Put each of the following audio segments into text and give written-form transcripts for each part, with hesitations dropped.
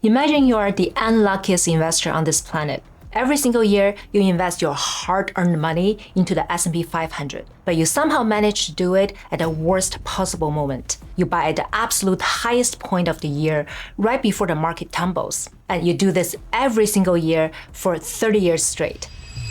Imagine you are the unluckiest investor on this planet. Every single year, you invest your hard-earned money into the S&P 500, but you somehow manage to do it at the worst possible moment. You buy at the absolute highest point of the year, right before the market tumbles. And you do this every single year for 30 years straight.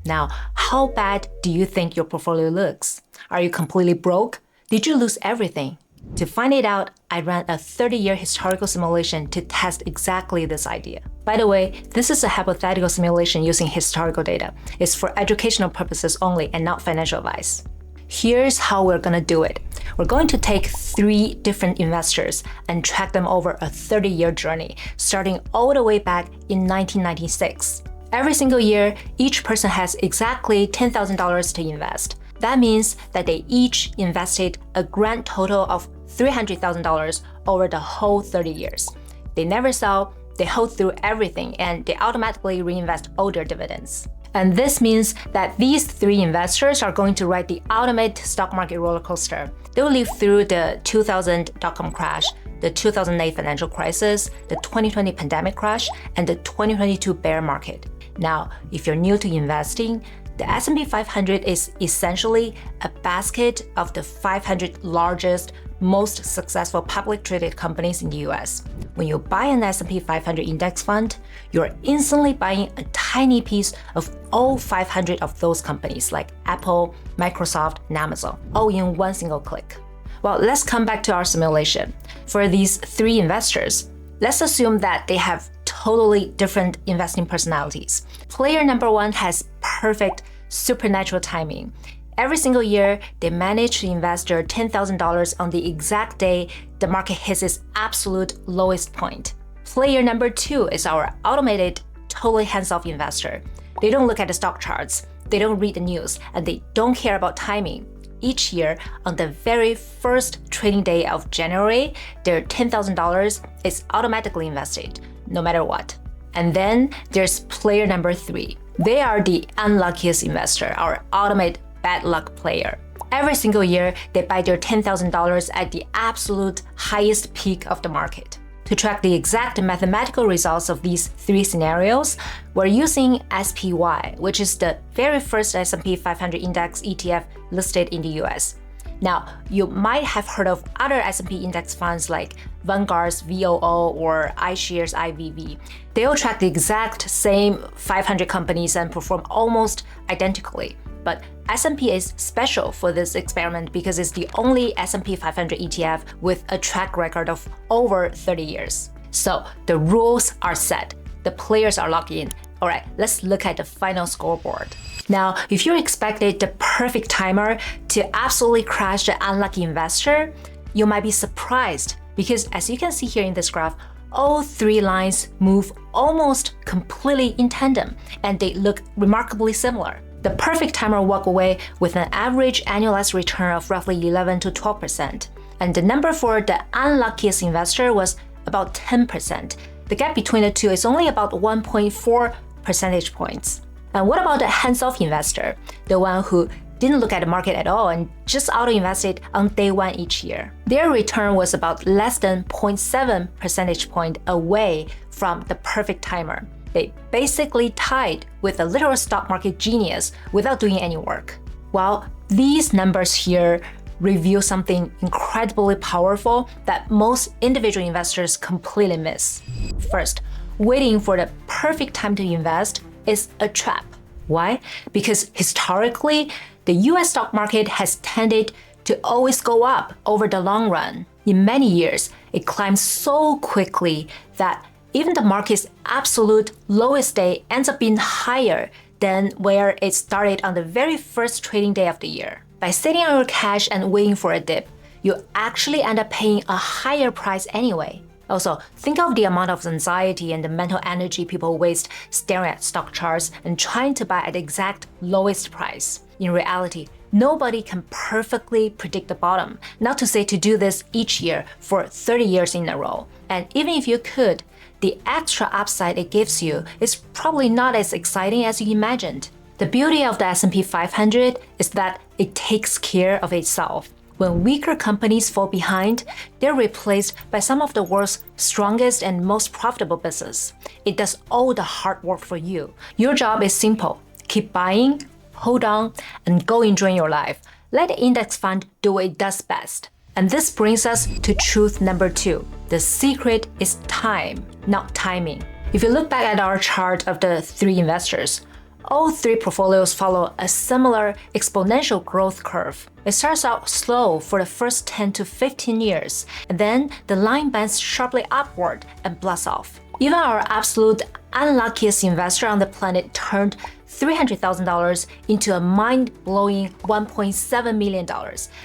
Now, how bad do you think your portfolio looks? Are you completely broke? Did you lose everything? To find it out, I ran a 30-year historical simulation to test exactly this idea. By the way, this is a hypothetical simulation using historical data. It's for educational purposes only and not financial advice. Here's how we're gonna do it. We're going to take 3 different investors and track them over a 30-year journey, starting all the way back in 1996. Every single year, each person has exactly $10,000 to invest. That means that they each invested a grand total of $300,000 over the whole 30 years. They never sell, they hold through everything, and they automatically reinvest all their dividends. And this means that these 3 investors are going to ride the ultimate stock market roller coaster. They will live through the 2000 dot-com crash, the 2008 financial crisis, the 2020 pandemic crash, and the 2022 bear market. Now, if you're new to investing, the S&P 500 is essentially a basket of the 500 largest, most successful public traded companies in the US. When you buy an S&P 500 index fund, you're instantly buying a tiny piece of all 500 of those companies like Apple, Microsoft, and Amazon, all in one single click. Well, let's come back to our simulation. For these 3 investors, let's assume that they have totally different investing personalities. Player number 1 has perfect supernatural timing. Every single year, they manage to invest their $10,000 on the exact day the market hits its absolute lowest point. Player number 2 is our automated, totally hands-off investor. They don't look at the stock charts, they don't read the news, and they don't care about timing. Each year, on the very first trading day of January, their $10,000 is automatically invested, no matter what. And then there's player number 3. They are the unluckiest investor, our ultimate bad luck player. Every single year, they buy their $10,000 at the absolute highest peak of the market. To track the exact mathematical results of these 3 scenarios, we're using SPY, which is the very first S&P 500 index ETF listed in the US. Now, you might have heard of other S&P index funds like Vanguard's VOO or iShares IVV. They all track the exact same 500 companies and perform almost identically. But S&P is special for this experiment because it's the only S&P 500 ETF with a track record of over 30 years. So the rules are set. The players are locked in. All right, let's look at the final scoreboard. Now, if you expected the perfect timer to absolutely crash the unlucky investor, you might be surprised because as you can see here in this graph, all 3 lines move almost completely in tandem and they look remarkably similar. The perfect timer walked away with an average annualized return of roughly 11 to 12%. And the number for the unluckiest investor was about 10%. The gap between the two is only about 1.4 percentage points. And what about the hands-off investor, the one who didn't look at the market at all and just auto-invested on day 1 each year? Their return was about less than 0.7 percentage point away from the perfect timer. They basically tied with a literal stock market genius without doing any work. Well, these numbers here reveal something incredibly powerful that most individual investors completely miss. First, waiting for the perfect time to invest is a trap. Why? Because historically, the US stock market has tended to always go up over the long run. In many years, it climbs so quickly that even the market's absolute lowest day ends up being higher than where it started on the very first trading day of the year. By sitting on your cash and waiting for a dip, you actually end up paying a higher price anyway. Also, think of the amount of anxiety and the mental energy people waste staring at stock charts and trying to buy at the exact lowest price. In reality, nobody can perfectly predict the bottom, not to say to do this each year for 30 years in a row. And even if you could, the extra upside it gives you is probably not as exciting as you imagined. The beauty of the S&P 500 is that it takes care of itself. When weaker companies fall behind, they're replaced by some of the world's strongest and most profitable business. It does all the hard work for you. Your job is simple. Keep buying, hold on, and go enjoy your life. Let the index fund do what it does best. And this brings us to truth number 2. The secret is time, not timing. If you look back at our chart of the 3 investors, all 3 portfolios follow a similar exponential growth curve. It starts out slow for the first 10 to 15 years, and then the line bends sharply upward and blasts off. Even our absolute unluckiest investor on the planet turned $300,000 into a mind-blowing $1.7 million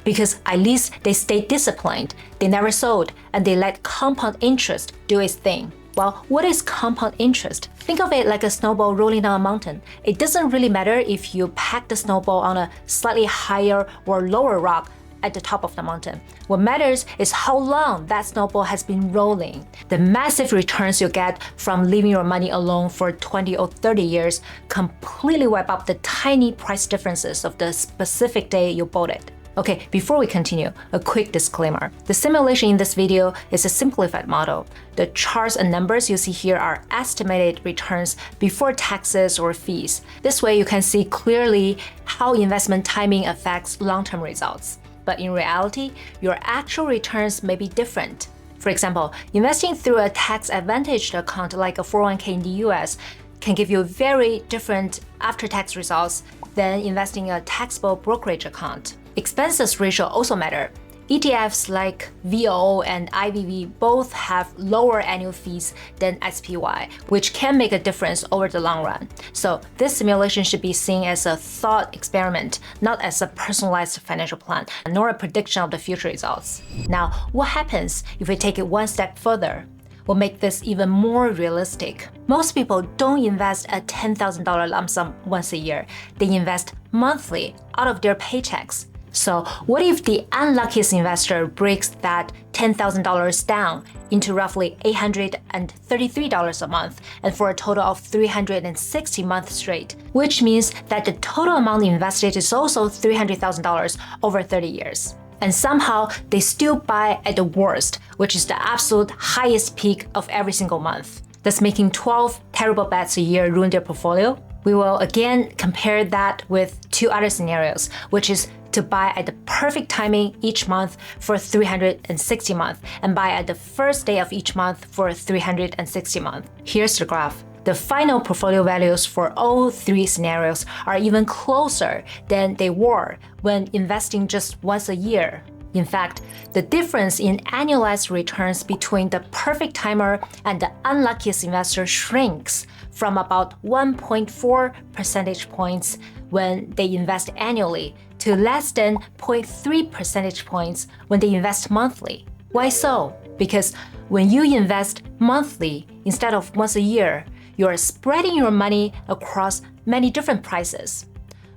because at least they stayed disciplined, they never sold, and they let compound interest do its thing. Well, what is compound interest? Think of it like a snowball rolling down a mountain. It doesn't really matter if you pack the snowball on a slightly higher or lower rock at the top of the mountain. What matters is how long that snowball has been rolling. The massive returns you get from leaving your money alone for 20 or 30 years completely wipe out the tiny price differences of the specific day you bought it. Okay, before we continue, a quick disclaimer. The simulation in this video is a simplified model. The charts and numbers you see here are estimated returns before taxes or fees. This way you can see clearly how investment timing affects long-term results. But in reality, your actual returns may be different. For example, investing through a tax-advantaged account like a 401k in the US can give you very different after-tax results than investing in a taxable brokerage account. Expenses ratio also matter. ETFs like VOO and IVV both have lower annual fees than SPY, which can make a difference over the long run. So this simulation should be seen as a thought experiment, not as a personalized financial plan, nor a prediction of the future results. Now, what happens if we take it one step further? We'll make this even more realistic. Most people don't invest a $10,000 lump sum once a year. They invest monthly out of their paychecks. So what if the unluckiest investor breaks that $10,000 down into roughly $833 a month and for a total of 360 months straight, which means that the total amount invested is also $300,000 over 30 years. And somehow they still buy at the worst, which is the absolute highest peak of every single month. Does making 12 terrible bets a year ruin their portfolio? We will again compare that with 2 other scenarios, which is to buy at the perfect timing each month for 360 months and buy at the first day of each month for 360 months. Here's the graph. The final portfolio values for all 3 scenarios are even closer than they were when investing just once a year. In fact, the difference in annualized returns between the perfect timer and the unluckiest investor shrinks from about 1.4 percentage points when they invest annually to less than 0.3 percentage points when they invest monthly. Why so? Because when you invest monthly instead of once a year, you are spreading your money across many different prices.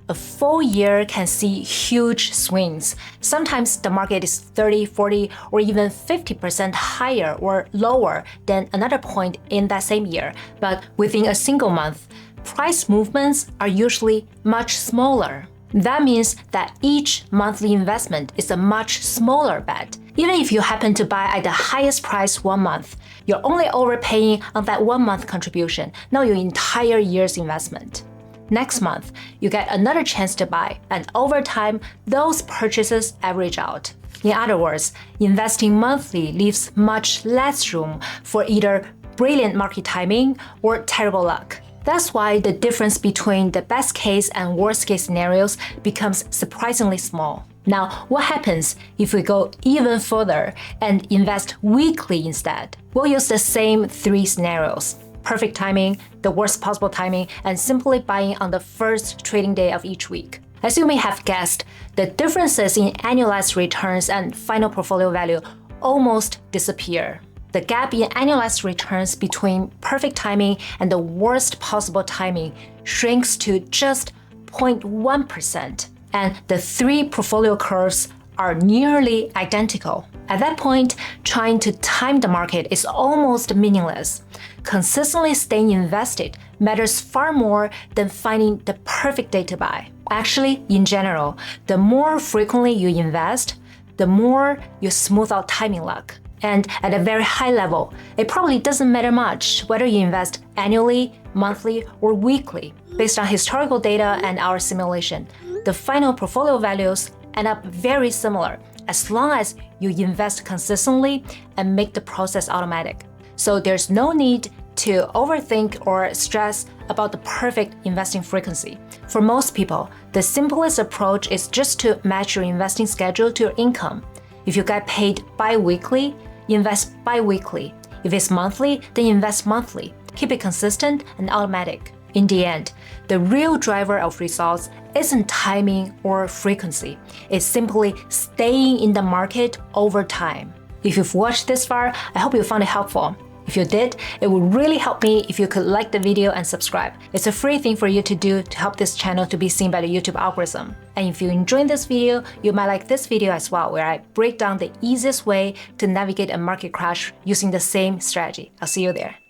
A full year can see huge swings. Sometimes the market is 30, 40, or even 50% higher or lower than another point in that same year. But within a single month, price movements are usually much smaller. That means that each monthly investment is a much smaller bet. Even if you happen to buy at the highest price one month, you're only overpaying on that 1 month contribution, not your entire year's investment. Next month, you get another chance to buy, and over time, those purchases average out. In other words, investing monthly leaves much less room for either brilliant market timing or terrible luck. That's why the difference between the best case and worst case scenarios becomes surprisingly small. Now, what happens if we go even further and invest weekly instead? We'll use the same 3 scenarios: perfect timing, the worst possible timing, and simply buying on the first trading day of each week. As you may have guessed, the differences in annualized returns and final portfolio value almost disappear. The gap in annualized returns between perfect timing and the worst possible timing shrinks to just 0.1%, and the 3 portfolio curves are nearly identical. At that point, trying to time the market is almost meaningless. Consistently staying invested matters far more than finding the perfect day to buy. Actually, in general, the more frequently you invest, the more you smooth out timing luck. And at a very high level, it probably doesn't matter much whether you invest annually, monthly, or weekly. Based on historical data and our simulation, the final portfolio values end up very similar as long as you invest consistently and make the process automatic. So there's no need to overthink or stress about the perfect investing frequency. For most people, the simplest approach is just to match your investing schedule to your income. If you get paid bi-weekly, invest bi-weekly. If it's monthly, then invest monthly. Keep it consistent and automatic. In the end, the real driver of results isn't timing or frequency. It's simply staying in the market over time. If you've watched this far, I hope you found it helpful. If you did, it would really help me if you could like the video and subscribe. It's a free thing for you to do to help this channel to be seen by the YouTube algorithm. And if you enjoyed this video, you might like this video as well, where I break down the easiest way to navigate a market crash using the same strategy. I'll see you there.